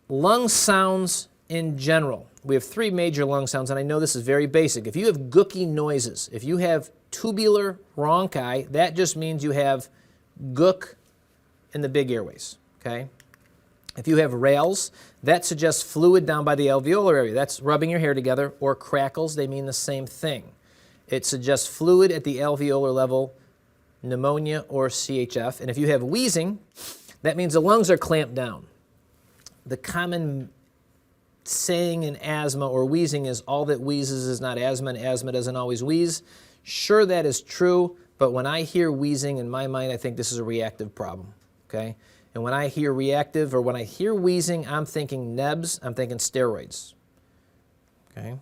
lung sounds in general. We have three major lung sounds, and I know this is very basic. If you have gooky noises, if you have tubular rhonchi, that just means you have gook in the big airways, okay? If you have rales, that suggests fluid down by the alveolar area. That's rubbing your hair together, or crackles, they mean the same thing. It suggests fluid at the alveolar level, pneumonia or CHF. And if you have wheezing, that means the lungs are clamped down. The common saying in asthma or wheezing is all that wheezes is not asthma, and asthma doesn't always wheeze. Sure, that is true, but when I hear wheezing, in my mind, I think this is a reactive problem, okay? And when I hear reactive or when I hear wheezing, I'm thinking nebs, I'm thinking steroids, okay?